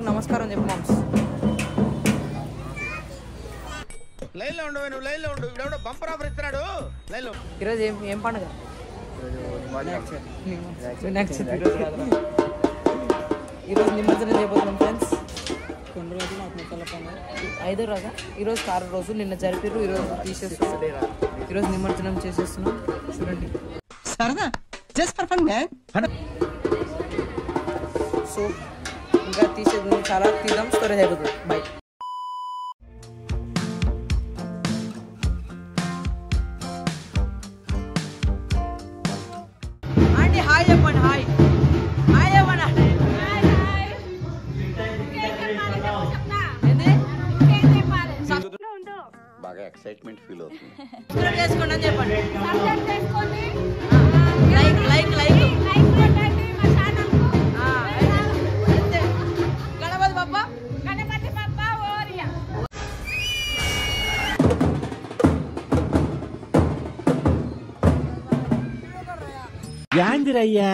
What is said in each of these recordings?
నమస్కారం చెప్పు మామ్స్. లైన్లో ఉండు, నువ్వు లైన్లో ఉండు. ఇప్పుడు బంపర్ ఆఫర్ ఇస్తున్నాడు లైన్లో. ఈరోజు ఏం పండుగ? ఈరోజు నిమజ్జనం చేయబోతున్నాం ఫ్రెండ్స్. కొన్ని రోజులు నాకు ముక్కల పండుగ 5వ రోజు. ఈరోజు 6వ రోజు. నిన్న జరిపారు, ఈరోజు తీసేస్తున్నాం. ఈరోజు నిమజ్జనం చేసేస్తున్నాం. చూడండి సరదా just for fun man. So ఇంకా తీసేది చాలా తీద్దాం, స్టోరేజ్ అయిపోతుంది. బై. అండి హాయ్ చెప్పండి. హాయ్ హాయ్ చెప్పండి. బాగా ఎక్సైట్మెంట్ ఫీల్ అవుతుంది. సబ్స్క్రైబ్ చేసుకోండి అని చెప్పండి. లైక్ లైక్ లైక్ గణపతి బాబా ఓరియా. యాందిరయ్యా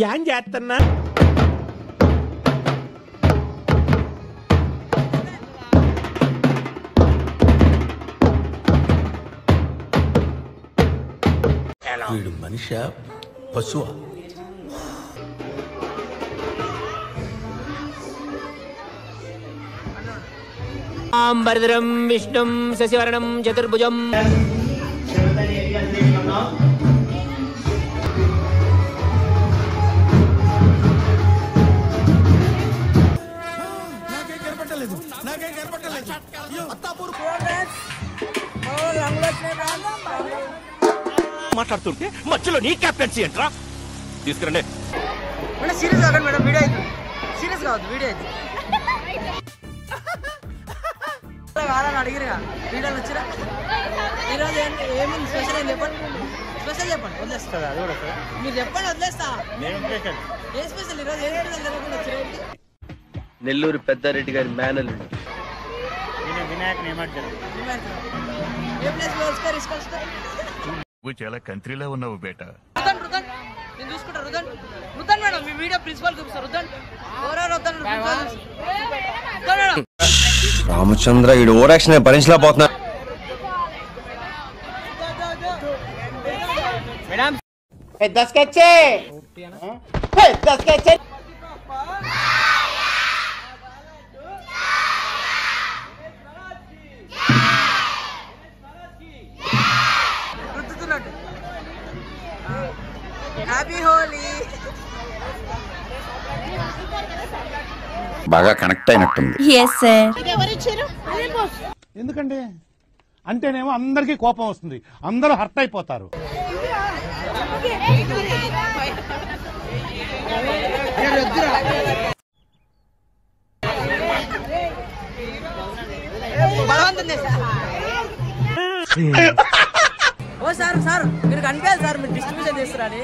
యాం చేస్తున్నా? వీడు మనిషా పశువా? భరద్రం విష్ణుం శశివర్ణం చతుర్భుజం. మాట్లాడుతుంటే మధ్యలో నీ క్యాప్టెన్సీ ఏంట్రా? తీసుకురండి. మేడం సీరియస్ కాదు మేడం, వీడియో అయితే సీరియస్ కావద్దు. వీడియో అయితే కాదని అడిగిరుగా, వీడియోలు వచ్చిరా. ఈరోజు ఏమైంది స్పెషల్? ఏం చెప్పండి, స్పెషల్ చెప్పండి. వదిలేస్తా మీరు చెప్పండి, వదిలేస్తా. ఏ స్పెషల్ ఈరోజు? ఏ స్పెషల్ జరగకుండా వచ్చిరా? నెల్లూరు పెద్దారెడ్డి గారి మేనల్ ఏ ప్లేస్ ఇసుకొస్తా. నువ్వు చాలా కంట్రీలో ఉన్నావు బేట. రుదన్ రుదన్ నేను చూసుకుంటా. రుదన్ రుదన్ మేడం మీ వీడియో ప్రిన్సిపల్ చూపిస్తారు. రుదన్ ఎవరెవరు వద్దాను మేడం. రామచంద్ర ఈడు ఓరాక్షన్ భరించలేకపోతున్నా. పెద్ద స్కెచ్ పెద్ద స్కెచ్. రుద్దుతున్నట్టు. హ్యాపీ హోలీ. బాగా కనెక్ట్ అయినట్టుంది. ఎందుకంటే అంటేనేమో అందరికీ కోపం వస్తుంది, అందరూ హర్ట్ అయిపోతారు. బలవంతం చేస్తా. ఓ సార్ సార్ మీరు కనిపించాలి సార్, మీరు డిస్ట్రిబ్యూషన్ చేస్తారని.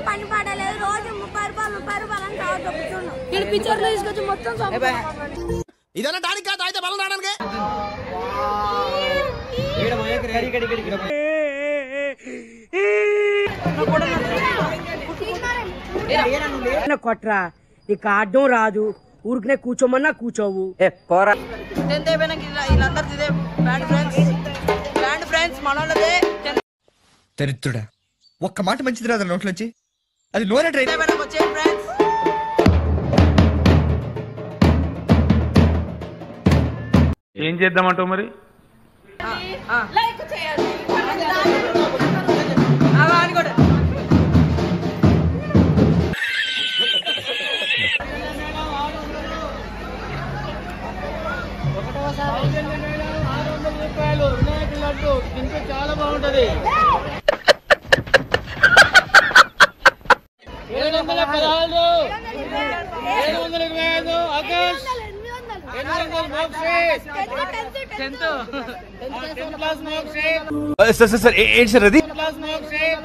పని పడలేదు. రోజు 30 రూపాయలు అని పిక్చర్లు తీసుకొచ్చి మొత్తం ఇదన్నా దానికి కాదు, అయితే బలం రావడానికి. కొట్రా నీకు ఆడడం రాదు, ఊరికనే కూర్చోమన్నా కూర్చోవు. టెన్త్ అయిపోయినాక వీళ్ళందరూ ఇదే బ్యాండ్ ఫ్రెండ్స్. బ్యాండ్ ఫ్రెండ్స్ మనోళ్ళదే. దరిద్రుడా, ఒక్క మాట మంచిది రాదు నోట్లోంచి. అది నోరే ట్రైన్. వచ్చే ఫ్రెండ్స్ ఏం చేద్దామంటావు మరి? అని కూడా చాలా బాగుంటది. 715 725 ఆగస్ట్ 800 మోక్షేట్ 10th క్లాస్ మోక్షేట్. సార్ ఏంటి సార్ అది? క్లాస్ మోక్షేట్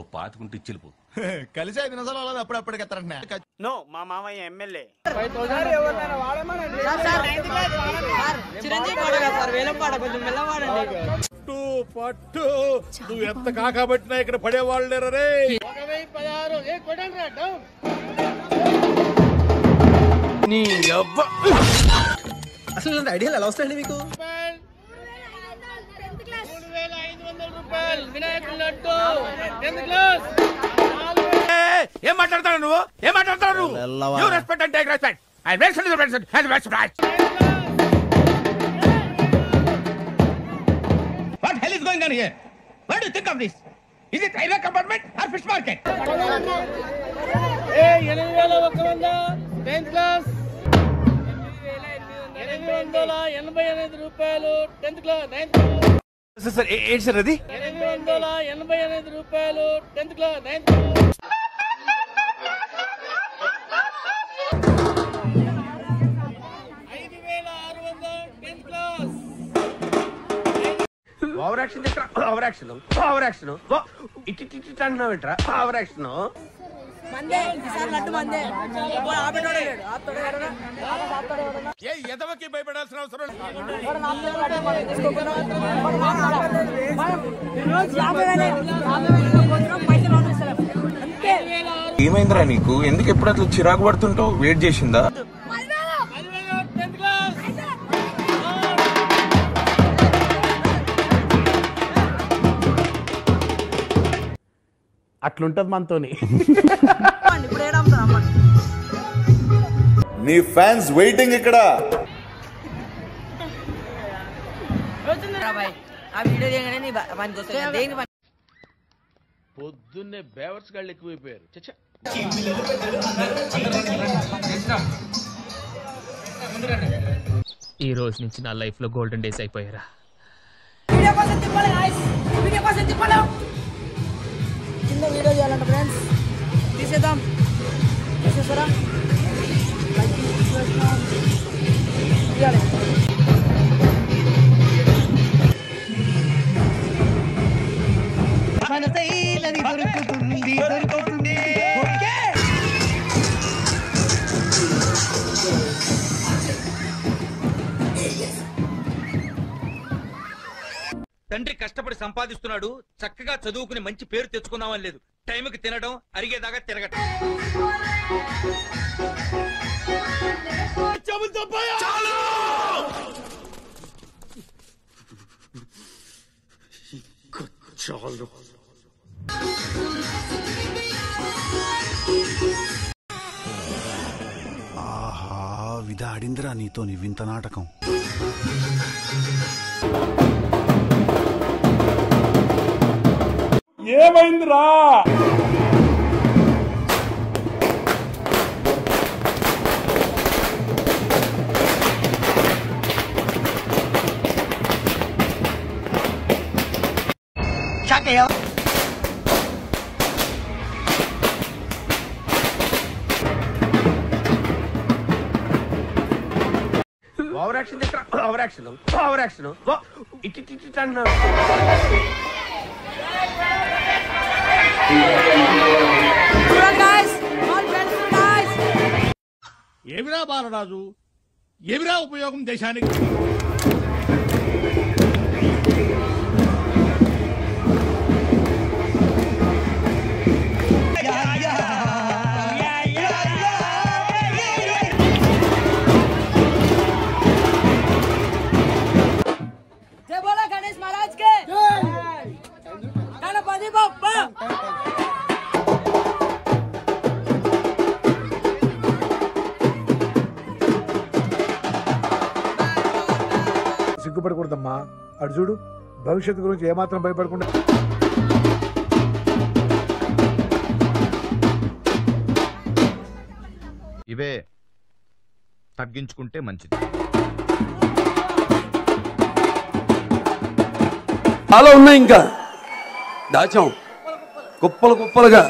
ఒక్క పాతుకుంటే ఇచ్చిల్పు కలిసి 5 నిమిషాలు అలా అప్పుడప్పటికి ఎత్తారంటే నో మా మామయ్య ఎమ్మెల్యే చిరంజీవి పాట కాదు సార్, వేలం పాట, కొంచెం మెల్ల పాడండి. పట్టు నువ్వు ఎంత కాకబట్టినా ఇక్కడ పడేవాళ్ళు లేరు రే. అసలు ఐడియాలు ఎలా వస్తాయండి మీకు? ఏం మాట్లాడతాడు నువ్వు? ఏం మాట్లాడతాడు నువ్వు? You respect and take respect. I respect. What hell is going on here? What do you think of this? Is it railway compartment or fish market? A 8100 10th class 888 రూపాయలు 10th class 9th class. Sir ఏంటి sir అది? 888 రూపాయలు 10th class 9th class. Over action over action ఇట్టి అంటున్నావేంట్రా? Over action మందే ఈసారి లడ్డు మందే. ఇప్పుడు ఆపేటోడే లేడు. ఏ ఎదవకి భయపడాల్సిన అవసరం లేదు. ఏమైందిరా నీకు? ఎందుకు ఎప్పుడు అట్లా చిరాకు పడుతుంటావు? వెయిట్ చేసిందా? అట్లుంటది మనతోని. ఇప్పుడు ఏడమ్ముతారు అమ్మండి. నీ ఫ్యాన్స్ వెయిటింగ్ ఇక్కడ. ఆ వీడియో చేయగానే నీ పనికి వస్తుంది. దేని పని? పొద్దున్నే బేవర్స్ గాళ్ళు ఎక్కువైపోయారు. చచ్చా ఈ రోజు నుంచి నా లైఫ్ లో గోల్డెన్ డేస్ అయిపోయారా. కింద వీడియో చేయాలంట ఫ్రెండ్స్. తీసేద్దాం. తీసేస్తారా? తండ్రి కష్టపడి సంపాదిస్తున్నాడు, చక్కగా చదువుకుని మంచి పేరు తెచ్చుకుందామని లేదు. టైంకి తినడం, అరిగేదాకా తిరగటం. ఆహా విధాడిందిరా నీతో నీ వింత నాటకం. ఏమైందిరా? ఓవర్ యాక్షన్ ఇట్టి అంటున్నావు. ఏమిరా బాలరాజు, ఏమిరా ఉపయోగం దేశానికి? గణేష్ మహారాజ్ కే గణపతి బప్పా. సిగ్గుపడకూడదమ్మా. అటు చూడు, భవిష్యత్తు గురించి ఏమాత్రం భయపడకుండా. ఇవే తగ్గించుకుంటే మంచిది. చాలా ఉన్నాయి, ఇంకా దాచాం కుప్పలు కుప్పలుగా.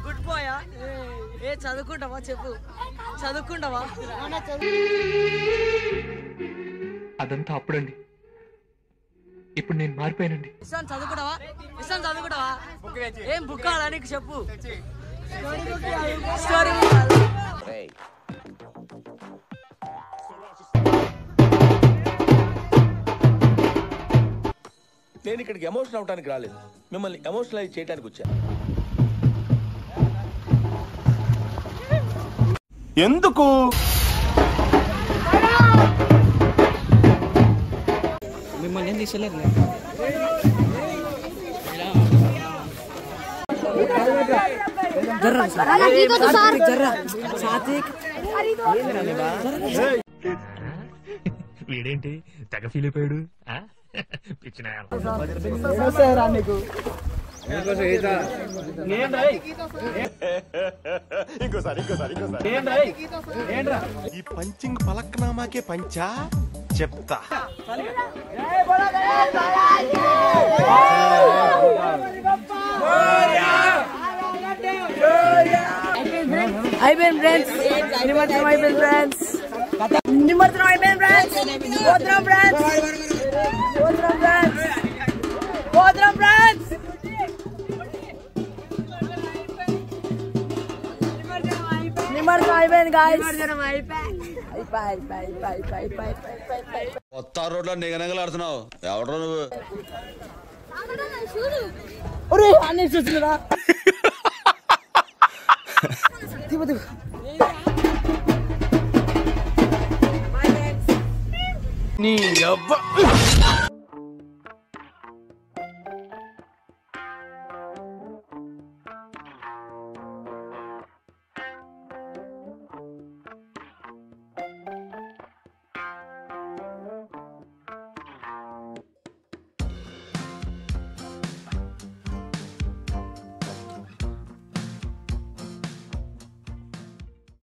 Good bye. ఏ చదువుకుంటావా చెప్పు, చదువుకుంటావా? అదంతా అప్పుడండి, ఇప్పుడు నేను మారిపోయానండి. ఇస్తాను చదువుకుంటావా ఏం బుక్ కావాలా నీకు చెప్పు. స్టోరీ నేను ఇక్కడికి ఎమోషన్ అవడానికి రాలేదు, మిమ్మల్ని ఎమోషనలైజ్ చేయడానికి వచ్చాను. ఎందుకు మిమ్మల్ని ఏం తీసలేదు. వీడేంటి తెగ ఫీల్ అయిపోయాడు. పిచ్చిన ఈ పంచింగ్ పలక్నామాకే పంచా చెప్తా. అయిపోయింది ఫ్రెండ్స్, నిమజ్జనం అయిపోయింది ఫ్రెండ్స్, నిమజ్జనం అయిపోయింది ఫ్రెండ్స్. పోతున్నాం ఫ్రెండ్స్, పోతున్నాం ఫ్రెండ్స్, పోతున్నాం ఫ్రెండ్స్. నిమజ్జనం అయిపోయింది గాయ్స్. కొత్త రోడ్లో నిగనగలాడుతున్నావు ఎవడో నువ్వు. అన్ని చూస్తున్నారా నీ అబ్బా